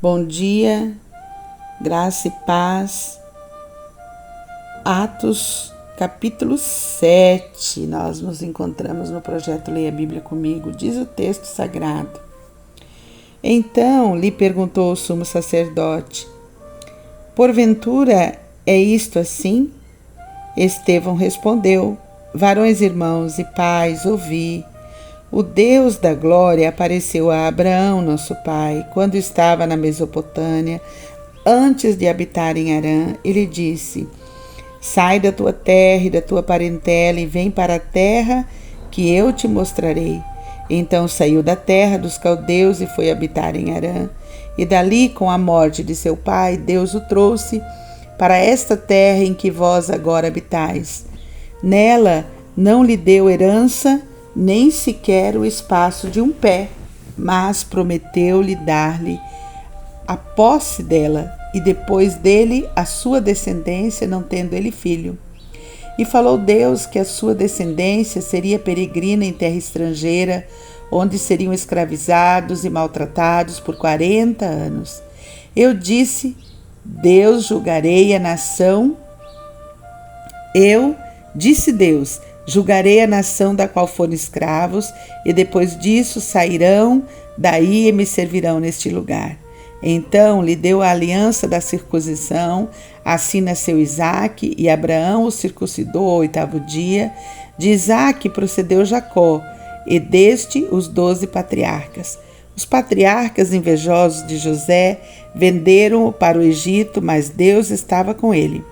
Bom dia, graça e paz. Atos, capítulo 7. Nós nos encontramos no projeto Leia a Bíblia Comigo, diz o texto sagrado. Então lhe perguntou o sumo sacerdote: porventura é isto assim? Estevão respondeu: varões, irmãos e pais, ouvi. O Deus da glória apareceu a Abraão, nosso pai, quando estava na Mesopotâmia, antes de habitar em Harã, e lhe disse: sai da tua terra e da tua parentela e vem para a terra que eu te mostrarei. Então saiu da terra dos caldeus e foi habitar em Harã, e dali, com a morte de seu pai, Deus o trouxe para esta terra em que vós agora habitais. Nela não lhe deu herança, nem sequer o espaço de um pé, mas prometeu-lhe dar-lhe a posse dela, e depois dele a sua descendência, não tendo ele filho. E falou Deus que a sua descendência seria peregrina em terra estrangeira, onde seriam escravizados e maltratados por 40 anos. Eu disse: Deus, julgarei a nação da qual foram escravos, e depois disso sairão daí e me servirão neste lugar. Então lhe deu a aliança da circuncisão, assim nasceu Isaque, e Abraão o circuncidou ao 8º dia. De Isaque procedeu Jacó, e deste os 12 patriarcas. Os patriarcas, invejosos de José, venderam-o para o Egito, mas Deus estava com ele.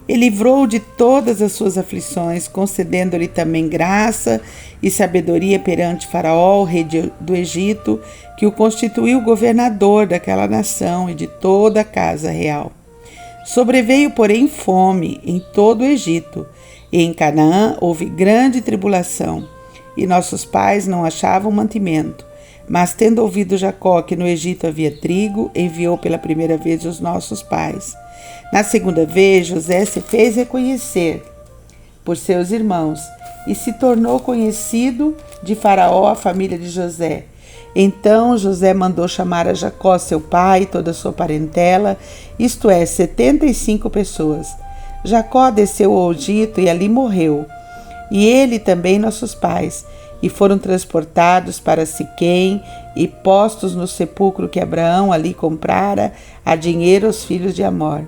E livrou-o de todas as suas aflições, concedendo-lhe também graça e sabedoria perante Faraó, o rei do Egito, que o constituiu governador daquela nação e de toda a casa real. Sobreveio, porém, fome em todo o Egito, e em Canaã houve grande tribulação, e nossos pais não achavam mantimento. Mas, tendo ouvido Jacó que no Egito havia trigo, enviou pela primeira vez os nossos pais. Na segunda vez, José se fez reconhecer por seus irmãos e se tornou conhecido de Faraó a família de José. Então José mandou chamar a Jacó, seu pai, e toda a sua parentela, isto é, 75 pessoas. Jacó desceu ao Egito e ali morreu, e ele também nossos pais, e foram transportados para Siquém e postos no sepulcro que Abraão ali comprara a dinheiro aos filhos de Amor.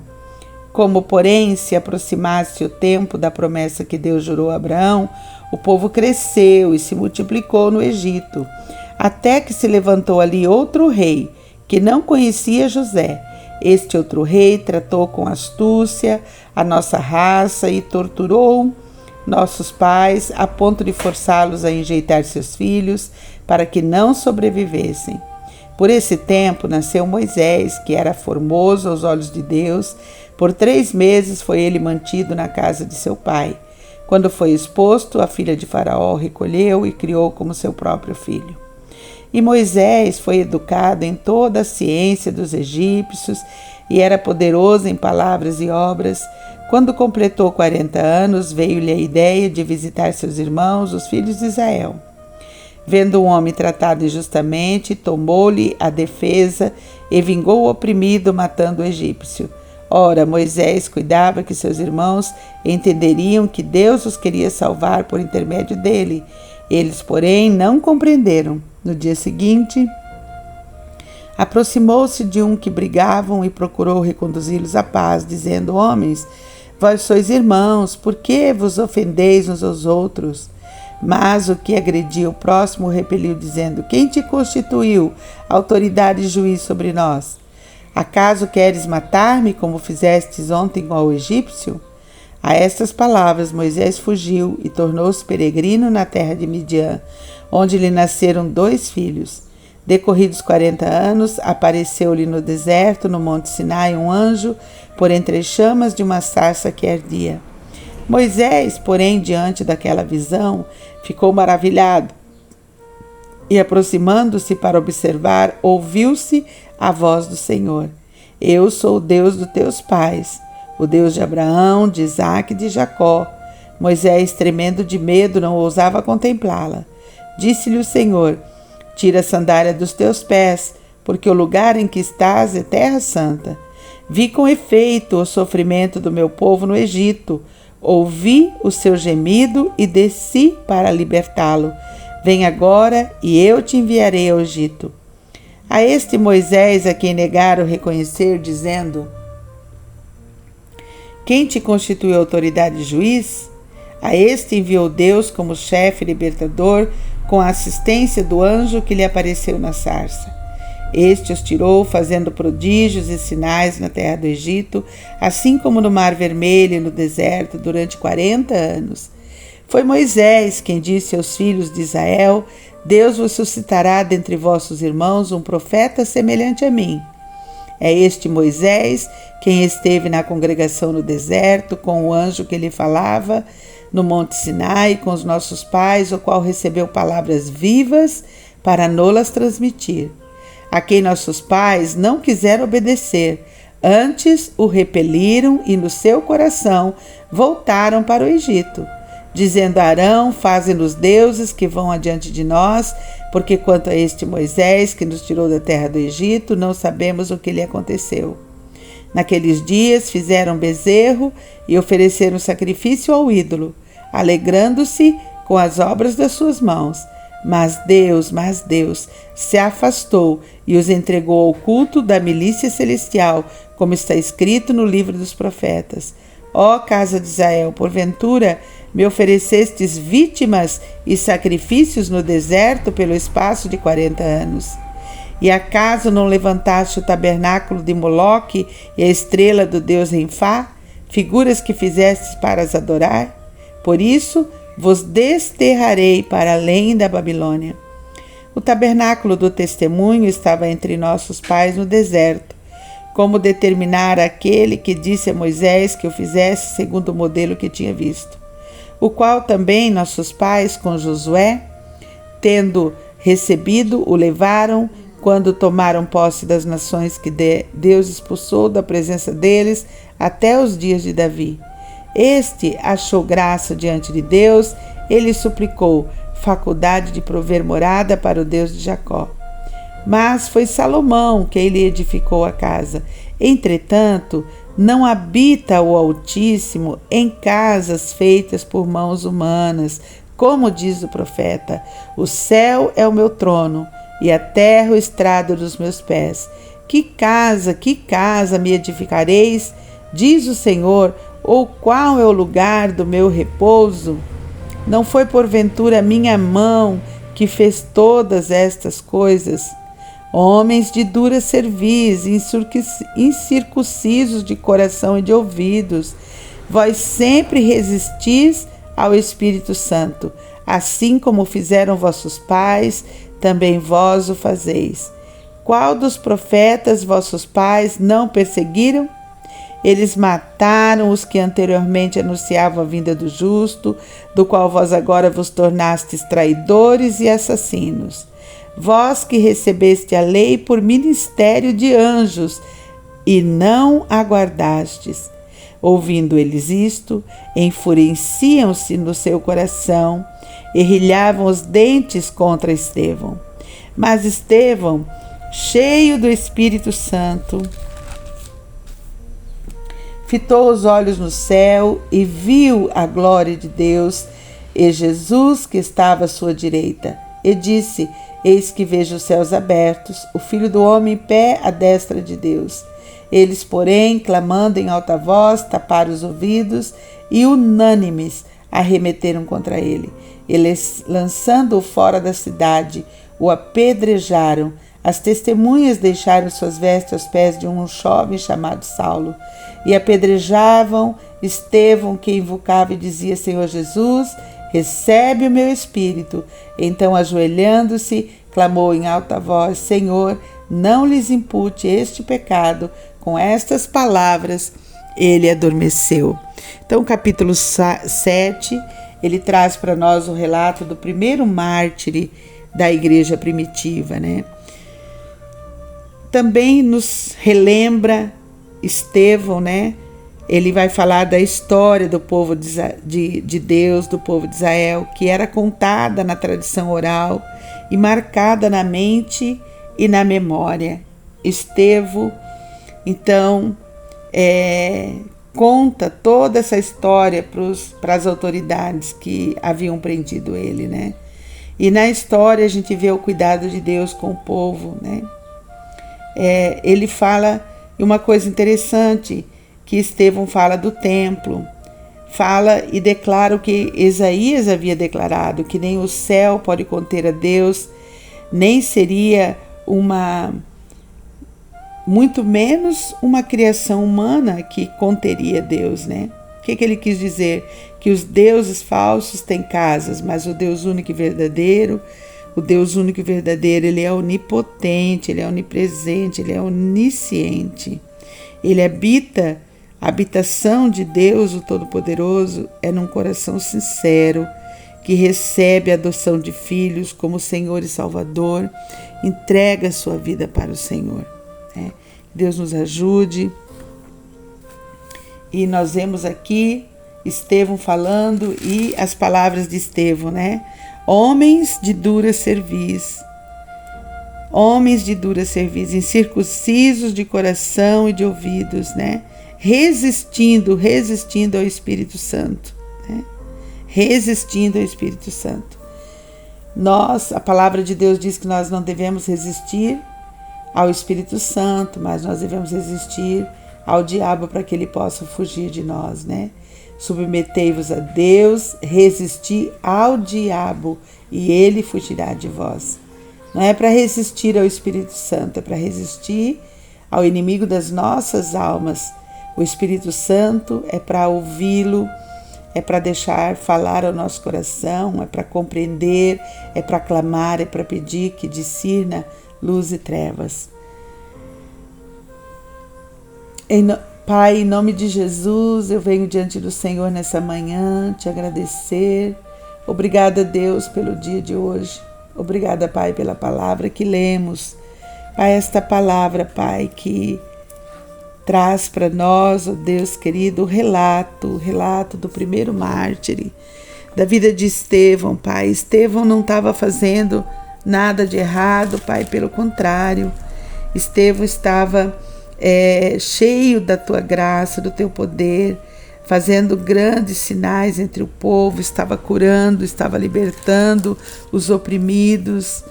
Como, porém, se aproximasse o tempo da promessa que Deus jurou a Abraão, o povo cresceu e se multiplicou no Egito, até que se levantou ali outro rei, que não conhecia José. Este outro rei tratou com astúcia a nossa raça e torturou nossos pais, a ponto de forçá-los a enjeitar seus filhos, para que não sobrevivessem. Por esse tempo nasceu Moisés, que era formoso aos olhos de Deus. Por 3 meses foi ele mantido na casa de seu pai. Quando foi exposto, a filha de Faraó recolheu e criou como seu próprio filho. E Moisés foi educado em toda a ciência dos egípcios e era poderoso em palavras e obras. Quando completou 40 anos, veio-lhe a ideia de visitar seus irmãos, os filhos de Israel. Vendo um homem tratado injustamente, tomou-lhe a defesa e vingou o oprimido, matando o egípcio. Ora, Moisés cuidava que seus irmãos entenderiam que Deus os queria salvar por intermédio dele. Eles, porém, não compreenderam. No dia seguinte, aproximou-se de um que brigavam e procurou reconduzi-los à paz, dizendo: homens, vós sois irmãos, por que vos ofendeis uns aos outros? Mas o que agredia o próximo repeliu, dizendo: quem te constituiu autoridade e juiz sobre nós? Acaso queres matar-me, como fizestes ontem ao egípcio? A estas palavras Moisés fugiu e tornou-se peregrino na terra de Midian, onde lhe nasceram 2 filhos. Decorridos 40 anos, apareceu-lhe no deserto, no monte Sinai, um anjo, por entre as chamas de uma sarça que ardia. Moisés, porém, diante daquela visão, ficou maravilhado, e aproximando-se para observar, ouviu-se a voz do Senhor: eu sou o Deus dos teus pais, o Deus de Abraão, de Isaque e de Jacó. Moisés, tremendo de medo, não ousava contemplá-la. Disse-lhe o Senhor: tira a sandália dos teus pés, porque o lugar em que estás é terra santa. Vi com efeito o sofrimento do meu povo no Egito, ouvi o seu gemido e desci para libertá-lo. Vem agora e eu te enviarei ao Egito. A este Moisés, a quem negaram reconhecer, dizendo: quem te constituiu autoridade e juiz? A este enviou Deus como chefe libertador, com a assistência do anjo que lhe apareceu na sarça. Este os tirou, fazendo prodígios e sinais na terra do Egito, assim como no Mar Vermelho e no deserto, durante 40 anos. Foi Moisés quem disse aos filhos de Israel: Deus vos suscitará dentre vossos irmãos um profeta semelhante a mim. É este Moisés quem esteve na congregação no deserto, com o anjo que lhe falava no Monte Sinai, com os nossos pais, o qual recebeu palavras vivas para nolas transmitir, a quem nossos pais não quiseram obedecer, antes o repeliram e no seu coração voltaram para o Egito, dizendo a Arão: faze-nos deuses que vão adiante de nós, porque quanto a este Moisés que nos tirou da terra do Egito, não sabemos o que lhe aconteceu. Naqueles dias fizeram bezerro e ofereceram sacrifício ao ídolo, alegrando-se com as obras das suas mãos. Mas Deus se afastou e os entregou ao culto da milícia celestial, como está escrito no livro dos profetas. Ó casa de Israel, porventura me oferecestes vítimas e sacrifícios no deserto pelo espaço de 40 anos? E acaso não levantaste o tabernáculo de Moloque e a estrela do deus Renfá, figuras que fizestes para as adorar? Por isso vos desterrarei para além da Babilônia. O tabernáculo do testemunho estava entre nossos pais no deserto, como determinara aquele que disse a Moisés que o fizesse segundo o modelo que tinha visto, o qual também nossos pais com Josué, tendo recebido, o levaram quando tomaram posse das nações que Deus expulsou da presença deles até os dias de Davi. Este achou graça diante de Deus, ele suplicou faculdade de prover morada para o Deus de Jacó. Mas foi Salomão quem lhe edificou a casa. Entretanto, não habita o Altíssimo em casas feitas por mãos humanas, como diz o profeta: o céu é o meu trono e a terra o estrado dos meus pés. Que casa me edificareis, diz o Senhor, ou qual é o lugar do meu repouso? Não foi porventura minha mão que fez todas estas coisas? Homens de dura cerviz, incircuncisos de coração e de ouvidos, vós sempre resistis ao Espírito Santo, assim como fizeram vossos pais, também vós o fazeis. Qual dos profetas vossos pais não perseguiram? Eles mataram os que anteriormente anunciavam a vinda do justo, do qual vós agora vos tornastes traidores e assassinos. Vós que recebeste a lei por ministério de anjos e não aguardastes. Ouvindo eles isto, enfureciam-se no seu coração, errilhavam os dentes contra Estevão. Mas Estevão, cheio do Espírito Santo, fitou os olhos no céu e viu a glória de Deus e Jesus que estava à sua direita. E disse: eis que vejo os céus abertos, o Filho do Homem em pé à destra de Deus. Eles, porém, clamando em alta voz, taparam os ouvidos e, unânimes, arremeteram contra ele. Eles, lançando-o fora da cidade, o apedrejaram. As testemunhas deixaram suas vestes aos pés de um jovem chamado Saulo e apedrejavam Estevão, que invocava e dizia: Senhor Jesus, recebe o meu espírito. Então, ajoelhando-se, clamou em alta voz: Senhor, não lhes impute este pecado. Com estas palavras, ele adormeceu. Então, capítulo 7, ele traz para nós o relato do primeiro mártir da igreja primitiva, né? Também nos relembra Estevão, né? Ele vai falar da história do povo de Deus, do povo de Israel, que era contada na tradição oral e marcada na mente e na memória. Estevão, então, conta toda essa história para as autoridades que haviam prendido ele, né? E na história a gente vê o cuidado de Deus com o povo, né? Ele fala uma coisa interessante, que Estevão fala do templo, fala e declara o que Isaías havia declarado, que nem o céu pode conter a Deus, nem seria muito menos uma criação humana que conteria Deus, né? O que ele quis dizer? Que os deuses falsos têm casas, mas o Deus único e verdadeiro, ele é onipotente, ele é onipresente, ele é onisciente. Ele habita, a habitação de Deus, o Todo-Poderoso, é num coração sincero, que recebe a adoção de filhos como Senhor e Salvador, entrega a sua vida para o Senhor. Né? Deus nos ajude. E nós vemos aqui Estevão falando e as palavras de Estevão, né? Homens de dura cerviz, incircuncisos de coração e de ouvidos, né? Resistindo ao Espírito Santo, né? Resistindo ao Espírito Santo. A palavra de Deus diz que nós não devemos resistir ao Espírito Santo, mas nós devemos resistir ao diabo para que ele possa fugir de nós, né? Submetei-vos a Deus, resisti ao diabo e ele fugirá de vós. Não é para resistir ao Espírito Santo, é para resistir ao inimigo das nossas almas. O Espírito Santo é para ouvi-lo, é para deixar falar ao nosso coração, é para compreender, é para clamar, é para pedir que discirna luz e trevas. Pai, em nome de Jesus, eu venho diante do Senhor nessa manhã te agradecer. Obrigada, Deus, pelo dia de hoje. Obrigada, Pai, pela palavra que lemos. Pai, esta palavra, Pai, que traz para nós, ó Deus querido, o relato do primeiro mártir, da vida de Estevão, Pai. Estevão não estava fazendo nada de errado, Pai, pelo contrário. Estevão estava cheio da tua graça, do teu poder, fazendo grandes sinais entre o povo, estava curando, estava libertando os oprimidos.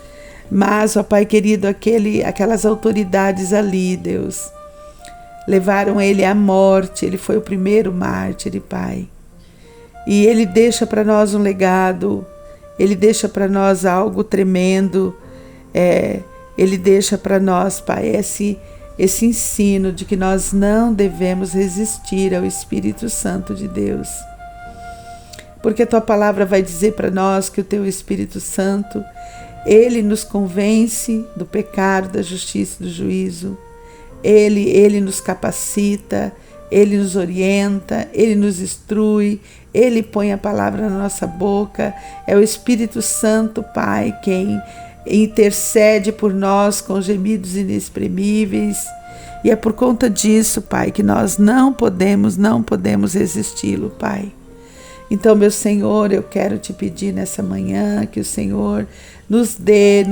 Mas, ó Pai querido, aquelas autoridades ali, Deus, levaram ele à morte. Ele foi o primeiro mártir, Pai. E ele deixa para nós um legado, ele deixa para nós algo tremendo, ele deixa para nós, Pai, esse ensino de que nós não devemos resistir ao Espírito Santo de Deus. Porque a tua palavra vai dizer para nós que o teu Espírito Santo, ele nos convence do pecado, da justiça e do juízo. Ele nos capacita, ele nos orienta, ele nos instrui, ele põe a palavra na nossa boca. É o Espírito Santo, Pai, quem intercede por nós com gemidos inexprimíveis. E é por conta disso, Pai, que nós não podemos resisti-lo, Pai. Então, meu Senhor, eu quero te pedir nessa manhã que o Senhor nos dê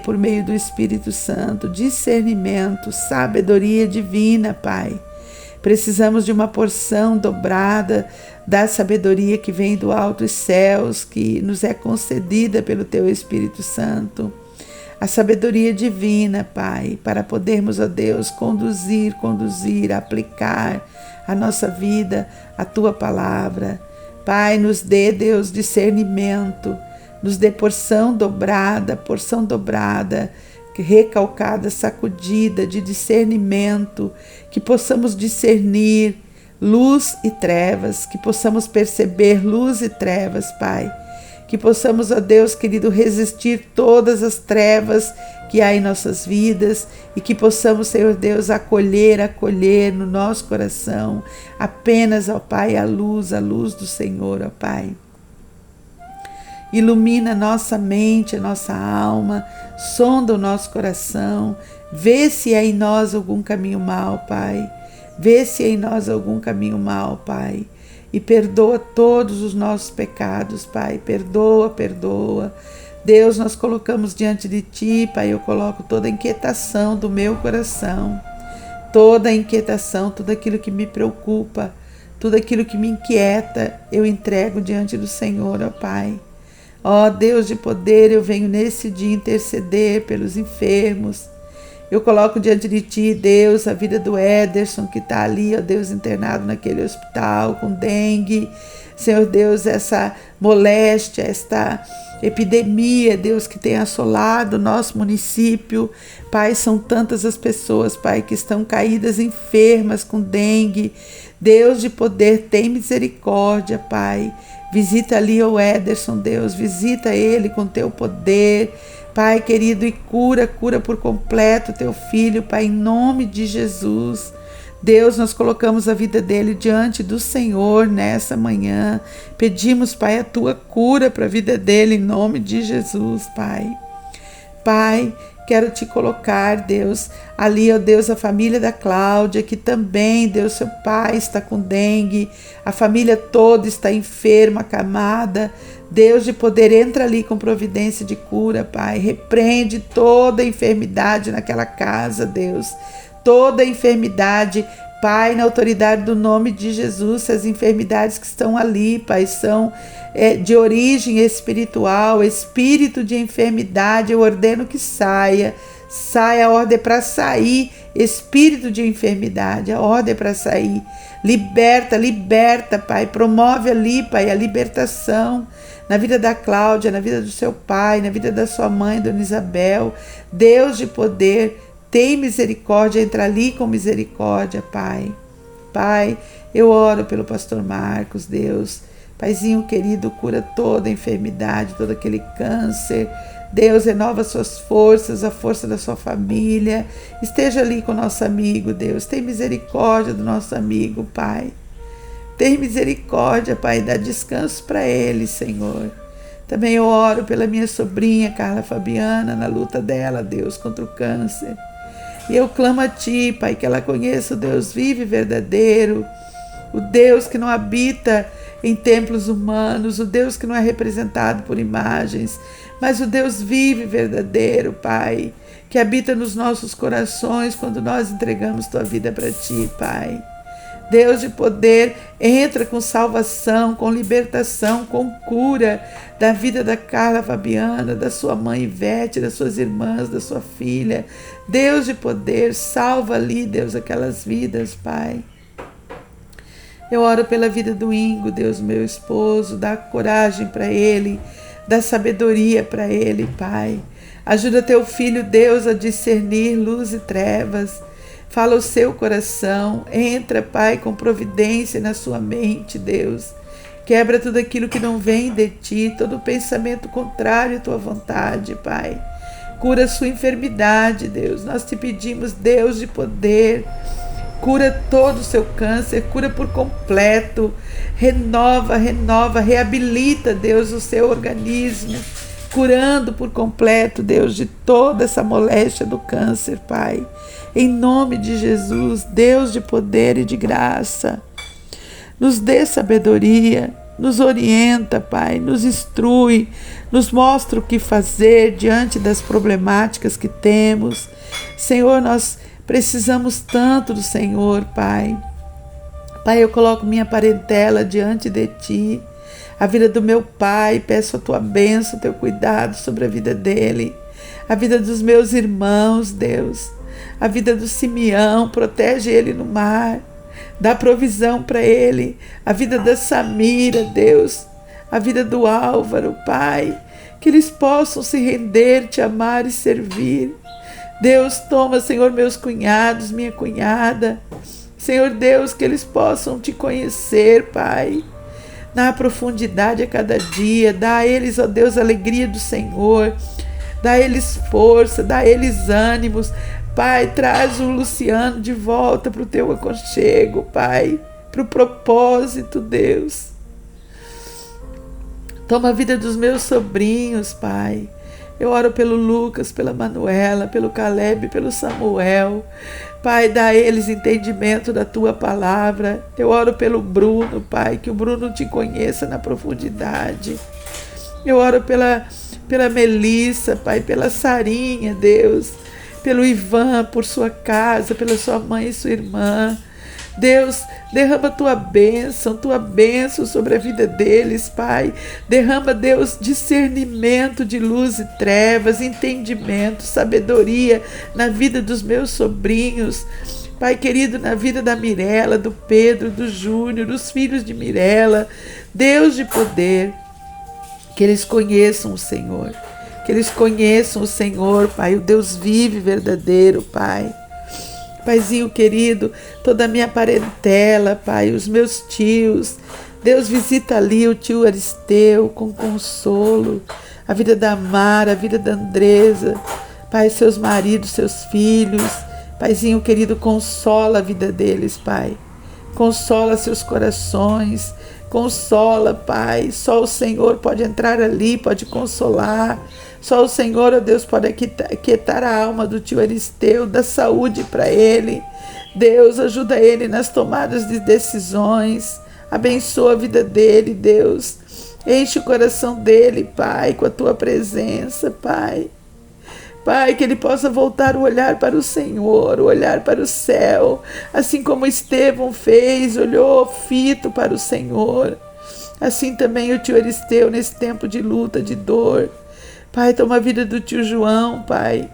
por meio do Espírito Santo discernimento, sabedoria divina, Pai. Precisamos de uma porção dobrada da sabedoria que vem do alto dos céus, que nos é concedida pelo teu Espírito Santo. A sabedoria divina, Pai, para podermos, ó Deus, conduzir, aplicar a nossa vida, a tua palavra. Pai, nos dê, Deus, discernimento, nos dê porção dobrada, recalcada, sacudida de discernimento, que possamos discernir luz e trevas, que possamos perceber luz e trevas, Pai. Que possamos, ó Deus querido, resistir todas as trevas que há em nossas vidas e que possamos, Senhor Deus, acolher no nosso coração apenas, ó Pai, a luz do Senhor, ó Pai. Ilumina a nossa mente, a nossa alma, sonda o nosso coração, vê se há em nós algum caminho mau, Pai. Vê se há em nós algum caminho mau, Pai. E perdoa todos os nossos pecados, Pai. Perdoa. Deus, nós colocamos diante de Ti, Pai, eu coloco toda a inquietação do meu coração, toda a inquietação, tudo aquilo que me preocupa, tudo aquilo que me inquieta, eu entrego diante do Senhor, ó Pai. Ó Deus de poder, eu venho nesse dia interceder pelos enfermos. Eu coloco diante de Ti, Deus, a vida do Ederson, que está ali, ó Deus, internado naquele hospital com dengue. Senhor Deus, essa moléstia, esta epidemia, Deus, que tem assolado o nosso município. Pai, são tantas as pessoas, Pai, que estão caídas enfermas com dengue. Deus de poder, tem misericórdia, Pai. Visita ali o Ederson, Deus, visita ele com Teu poder. Pai querido, e cura por completo Teu filho, Pai, em nome de Jesus. Deus, nós colocamos a vida dele diante do Senhor nessa manhã. Pedimos, Pai, a Tua cura para a vida dele, em nome de Jesus, Pai. Pai, quero Te colocar, Deus, ali, ó Deus, a família da Cláudia, que também, Deus, seu pai está com dengue, a família toda está enferma, acamada. Deus de poder, entra ali com providência de cura, Pai. Repreende toda a enfermidade naquela casa, Deus. Toda a enfermidade, Pai, na autoridade do nome de Jesus, as enfermidades que estão ali, Pai, são de origem espiritual, espírito de enfermidade, eu ordeno que saia a ordem para sair, espírito de enfermidade, a ordem para sair, liberta, Pai, promove ali, Pai, a libertação na vida da Cláudia, na vida do seu pai, na vida da sua mãe, Dona Isabel. Deus de poder, tem misericórdia, entra ali com misericórdia, Pai. Pai, eu oro pelo pastor Marcos, Deus. Paizinho querido, cura toda a enfermidade, todo aquele câncer. Deus, renova suas forças, a força da sua família. Esteja ali com o nosso amigo, Deus. Tem misericórdia do nosso amigo, Pai. Tem misericórdia, Pai, dá descanso para ele, Senhor. Também eu oro pela minha sobrinha, Carla Fabiana, na luta dela, Deus, contra o câncer. E eu clamo a Ti, Pai, que ela conheça o Deus vivo e verdadeiro, o Deus que não habita em templos humanos, o Deus que não é representado por imagens, mas o Deus vivo e verdadeiro, Pai, que habita nos nossos corações quando nós entregamos Tua vida para Ti, Pai. Deus de poder, entra com salvação, com libertação, com cura da vida da Carla Fabiana, da sua mãe Ivete, das suas irmãs, da sua filha. Deus de poder, salva ali, Deus, aquelas vidas, Pai. Eu oro pela vida do Ingo, Deus, meu esposo, dá coragem para ele, dá sabedoria para ele, Pai. Ajuda Teu filho, Deus, a discernir luz e trevas. Fala o seu coração, entra, Pai, com providência na sua mente, Deus. Quebra tudo aquilo que não vem de Ti, todo pensamento contrário à Tua vontade, Pai. Cura a sua enfermidade, Deus. Nós Te pedimos, Deus de poder. Cura todo o seu câncer, cura por completo. Renova, reabilita, Deus, o seu organismo. Curando por completo, Deus, de toda essa moléstia do câncer, Pai. Em nome de Jesus, Deus de poder e de graça, nos dê sabedoria, nos orienta, Pai, nos instrui, nos mostra o que fazer diante das problemáticas que temos. Senhor, nós precisamos tanto do Senhor, Pai. Pai, eu coloco minha parentela diante de Ti, a vida do meu pai, peço a Tua bênção, Teu cuidado sobre a vida dele, a vida dos meus irmãos, Deus. A vida do Simeão, protege ele no mar, dá provisão para ele. A vida da Samira, Deus, a vida do Álvaro, Pai, que eles possam se render, Te amar e servir. Deus, toma, Senhor, meus cunhados, minha cunhada. Senhor Deus, que eles possam Te conhecer, Pai, na profundidade a cada dia. Dá a eles, ó Deus, a alegria do Senhor. Dá a eles força, dá a eles ânimos. Pai, traz o Luciano de volta para o Teu aconchego, Pai, para o propósito, Deus. Toma a vida dos meus sobrinhos, Pai. Eu oro pelo Lucas, pela Manuela, pelo Caleb, pelo Samuel. Pai, dá a eles entendimento da Tua palavra. Eu oro pelo Bruno, Pai, que o Bruno Te conheça na profundidade. Eu oro pela Melissa, Pai, pela Sarinha, Deus, pelo Ivan, por sua casa, pela sua mãe e sua irmã. Deus, derrama tua bênção sobre a vida deles, Pai. Derrama, Deus, discernimento de luz e trevas, entendimento, sabedoria na vida dos meus sobrinhos. Pai querido, na vida da Mirela, do Pedro, do Júnior, dos filhos de Mirela. Deus de poder, que eles conheçam o Senhor. Que eles conheçam o Senhor, Pai, o Deus vivo e verdadeiro, Pai. Paizinho querido, toda a minha parentela, Pai, os meus tios. Deus, visita ali o tio Aristeu com consolo, a vida da Mara, a vida da Andresa, Pai, seus maridos, seus filhos. Paizinho querido, consola a vida deles, Pai. Consola seus corações, consola, Pai. Só o Senhor pode entrar ali, pode consolar. Só o Senhor, ó Deus, pode aquietar a alma do tio Aristeu, dá saúde para ele. Deus, ajuda ele nas tomadas de decisões. Abençoa a vida dele, Deus. Enche o coração dele, Pai, com a tua presença, Pai. Pai, que ele possa voltar o olhar para o Senhor, o olhar para o céu, assim como Estevão fez, olhou fito para o Senhor. Assim também o tio Aristeu nesse tempo de luta, de dor. Pai, toma a vida do tio João, Pai.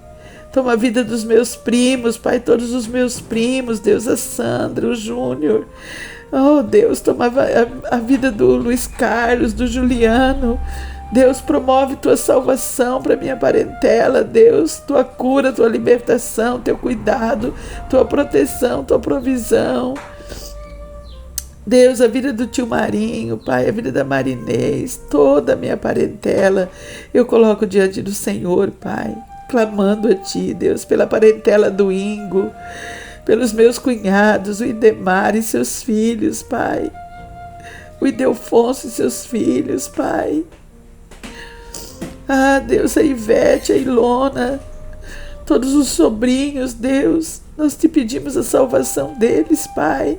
Toma a vida dos meus primos, Pai, todos os meus primos, Deus, a Sandra, o Júnior. Oh, Deus, toma a vida do Luiz Carlos, do Juliano. Deus, promove tua salvação para minha parentela, Deus, tua cura, tua libertação, teu cuidado, tua proteção, tua provisão. Deus, a vida do tio Marinho, Pai, a vida da Marinês, toda a minha parentela, eu coloco diante do Senhor, Pai, clamando a Ti, Deus, pela parentela do Ingo, pelos meus cunhados, o Idemar e seus filhos, Pai, o Idelfonso e seus filhos, Pai. Ah, Deus, a Ivete, a Ilona, todos os sobrinhos, Deus, nós te pedimos a salvação deles, Pai.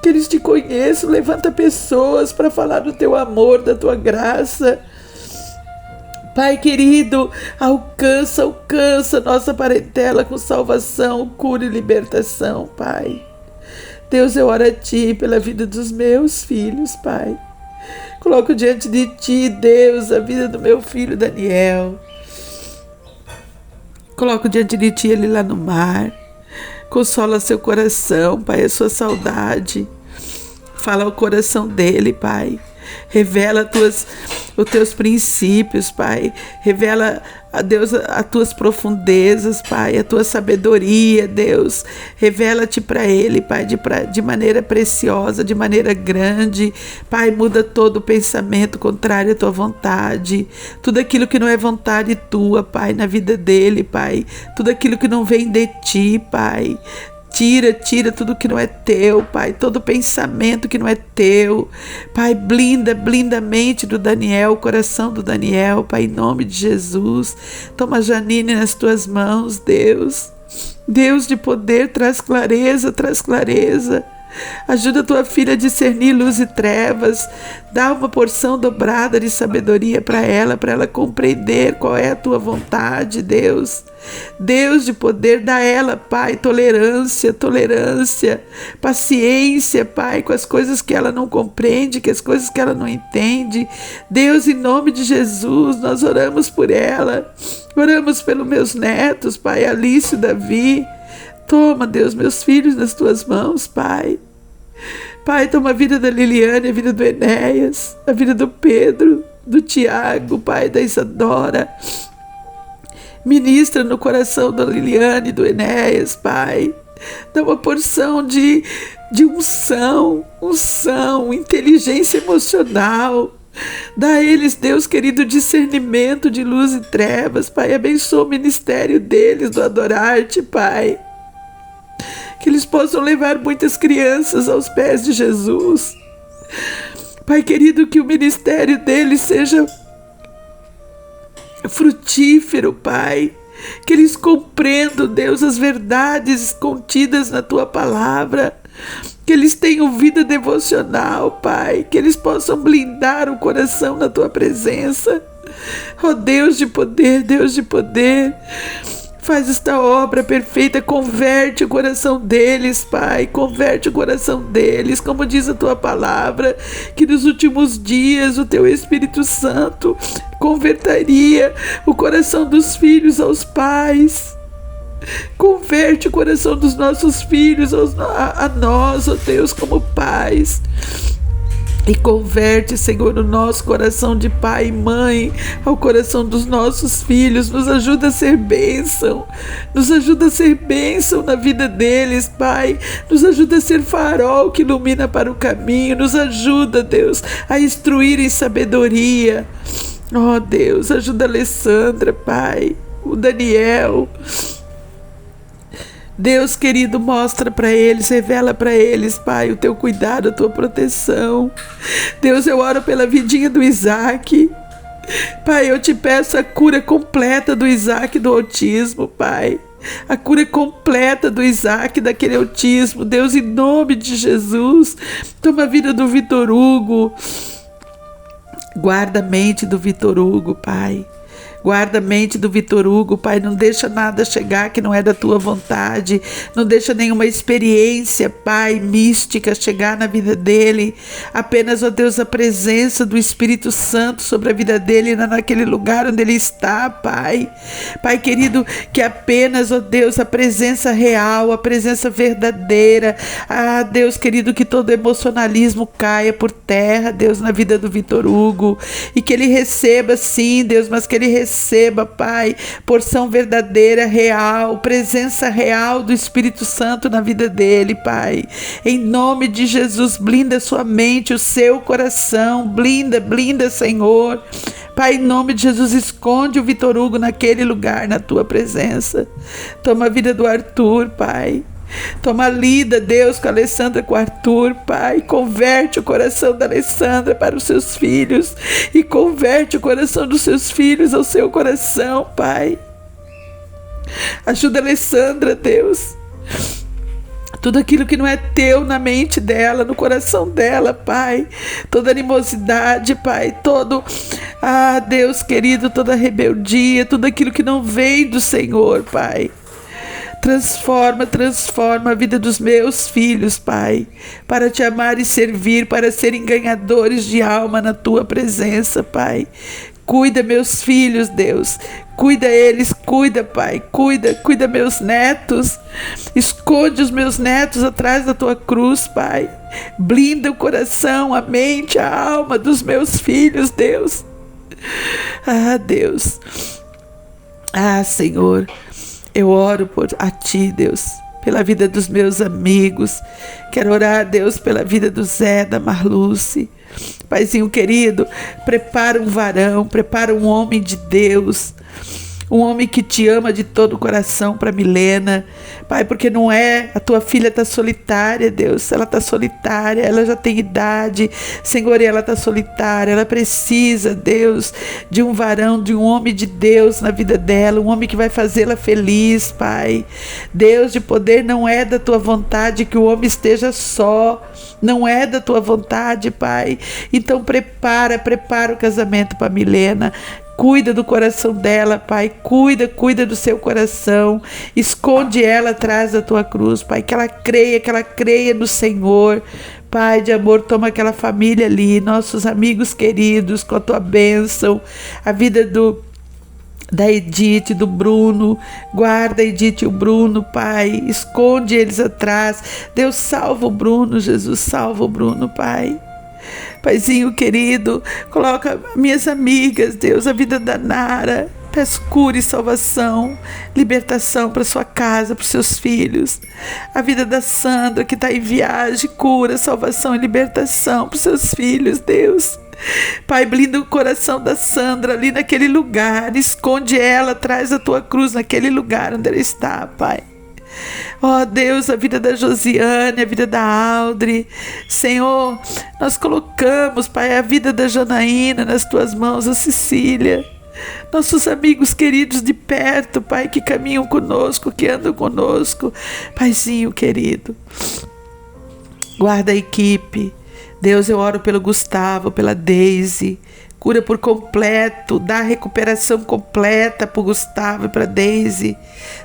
Que eles te conheçam, levanta pessoas para falar do teu amor, da tua graça. Pai querido, alcança nossa parentela com salvação, cura e libertação, Pai. Deus, eu oro a Ti pela vida dos meus filhos, Pai. Coloco diante de Ti, Deus, a vida do meu filho Daniel. Coloco diante de Ti ele lá no mar. Consola seu coração, Pai, a sua saudade. Fala ao coração dele, Pai. Revela os teus princípios, Pai. Revela, a Deus, as tuas profundezas, Pai, a tua sabedoria, Deus. Revela-te para ele, Pai, de maneira preciosa, de maneira grande. Pai, muda todo o pensamento contrário à tua vontade. Tudo aquilo que não é vontade tua, Pai, na vida dele, Pai. Tudo aquilo que não vem de ti, Pai. Tira tudo que não é teu, Pai, todo pensamento que não é teu. Pai, blinda a mente do Daniel, o coração do Daniel, Pai, em nome de Jesus. Toma a Janine nas tuas mãos, Deus. Deus de poder, traz clareza. Ajuda a tua filha a discernir luz e trevas. Dá uma porção dobrada de sabedoria para ela compreender qual é a tua vontade, Deus. Deus de poder, dá a ela, Pai, tolerância, paciência, Pai, com as coisas que ela não compreende, com as coisas que ela não entende. Deus, em nome de Jesus, nós oramos por ela. Oramos pelos meus netos, Pai, Alice e Davi. Toma, Deus, meus filhos nas tuas mãos, Pai. Pai, toma a vida da Liliane, a vida do Enéas, a vida do Pedro, do Tiago, Pai, da Isadora. Ministra no coração da Liliane e do Enéas, Pai. Dá uma porção de unção, inteligência emocional. Dá a eles, Deus querido, discernimento de luz e trevas, Pai. Abençoa o ministério deles do Adorar-te, Pai. Que eles possam levar muitas crianças aos pés de Jesus. Pai querido, que o ministério deles seja frutífero, Pai. Que eles compreendam, Deus, as verdades contidas na Tua palavra. Que eles tenham vida devocional, Pai. Que eles possam blindar o coração na Tua presença. Ó Deus de poder, Deus de poder. Faz esta obra perfeita, converte o coração deles, Pai, converte o coração deles, como diz a Tua palavra, que nos últimos dias o Teu Espírito Santo converteria o coração dos filhos aos pais. Converte o coração dos nossos filhos a nós, ó Deus, como pais. E converte, Senhor, o nosso coração de pai e mãe ao coração dos nossos filhos. Nos ajuda a ser bênção. Nos ajuda a ser bênção na vida deles, Pai. Nos ajuda a ser farol que ilumina para o caminho. Nos ajuda, Deus, a instruir em sabedoria. Ó Deus, ajuda a Alessandra, Pai. O Daniel. Deus querido, mostra para eles, revela para eles, Pai, o Teu cuidado, a Tua proteção. Deus, eu oro pela vidinha do Isaac. Pai, eu te peço a cura completa do Isaac do autismo, Pai. A cura completa do Isaac daquele autismo. Deus, em nome de Jesus, toma a vida do Vitor Hugo. Guarda a mente do Vitor Hugo, Pai. Guarda a mente do Vitor Hugo, Pai, não deixa nada chegar que não é da Tua vontade, não deixa nenhuma experiência, Pai, mística chegar na vida dele, apenas, ó Deus, a presença do Espírito Santo sobre a vida dele, naquele lugar onde ele está, Pai. Pai querido, que apenas, ó Deus, a presença real, a presença verdadeira, Deus querido, que todo emocionalismo caia por terra, Deus, na vida do Vitor Hugo, e que ele receba, sim, Deus, mas que ele receba, Pai, porção verdadeira, real, presença real do Espírito Santo na vida dele, Pai. Em nome de Jesus, blinda sua mente, o seu coração, blinda, Senhor. Pai, em nome de Jesus, esconde o Vitor Hugo naquele lugar, na Tua presença. Toma a vida do Arthur, Pai. Toma a lida, Deus, com a Alessandra, com o Arthur, Pai. Converte o coração da Alessandra para os seus filhos e converte o coração dos seus filhos ao seu coração, Pai. Ajuda a Alessandra, Deus. Tudo aquilo que não é Teu na mente dela, no coração dela, Pai. Toda animosidade, Pai. Deus querido, toda rebeldia, tudo aquilo que não vem do Senhor, Pai. Transforma a vida dos meus filhos, Pai, para Te amar e servir, para serem ganhadores de alma na Tua presença, Pai. Cuida meus filhos, Deus. Cuida eles, cuida, Pai. Cuida meus netos. Esconde os meus netos atrás da Tua cruz, Pai. Blinda o coração, a mente, a alma dos meus filhos, Deus. Deus. Senhor. Eu oro por a Ti, Deus, pela vida dos meus amigos. Quero orar, Deus, pela vida do Zé, da Marluce. Paizinho querido, prepara um varão, prepara um homem de Deus, um homem que Te ama de todo o coração para Milena, Pai, porque não é, a Tua filha está solitária, Deus, ela está solitária, ela já tem idade, Senhor, e ela está solitária, ela precisa, Deus, de um varão, de um homem de Deus na vida dela, um homem que vai fazê-la feliz, Pai. Deus de poder, não é da Tua vontade que o homem esteja só, não é da Tua vontade, Pai. Então prepara o casamento para Milena. Cuida do coração dela, Pai. Cuida do seu coração. Esconde ela atrás da Tua cruz, Pai. Que ela creia no Senhor. Pai de amor, toma aquela família ali, nossos amigos queridos, com a Tua bênção. A vida da Edith, do Bruno. Guarda a Edith e o Bruno, Pai. Esconde eles atrás. Deus, salva o Bruno, Jesus. Salva o Bruno, Pai. Paizinho querido, coloca minhas amigas, Deus, a vida da Nara. Peço cura e salvação, libertação para sua casa, para os seus filhos. A vida da Sandra, que está em viagem, cura, salvação e libertação para os seus filhos, Deus. Pai, blinda o coração da Sandra ali naquele lugar. Esconde ela atrás da Tua cruz, naquele lugar onde ela está, Pai. Deus, a vida da Josiane, a vida da Audrey, Senhor, nós colocamos, Pai, a vida da Janaína nas Tuas mãos, a Cecília, nossos amigos queridos de perto, Pai, que caminham conosco, que andam conosco, Paizinho querido. Guarda a equipe. Deus, eu oro pelo Gustavo, pela Deise. Cura por completo, dá recuperação completa para o Gustavo e para a Deise.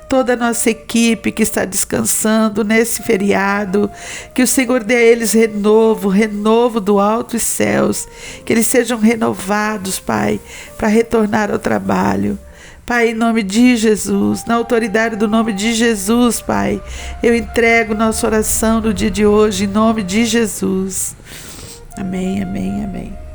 Toda a nossa equipe que está descansando nesse feriado, que o Senhor dê a eles renovo do alto e céus, que eles sejam renovados, Pai, para retornar ao trabalho. Pai, em nome de Jesus, na autoridade do nome de Jesus, Pai, eu entrego nossa oração no dia de hoje, em nome de Jesus. Amém, amém, amém.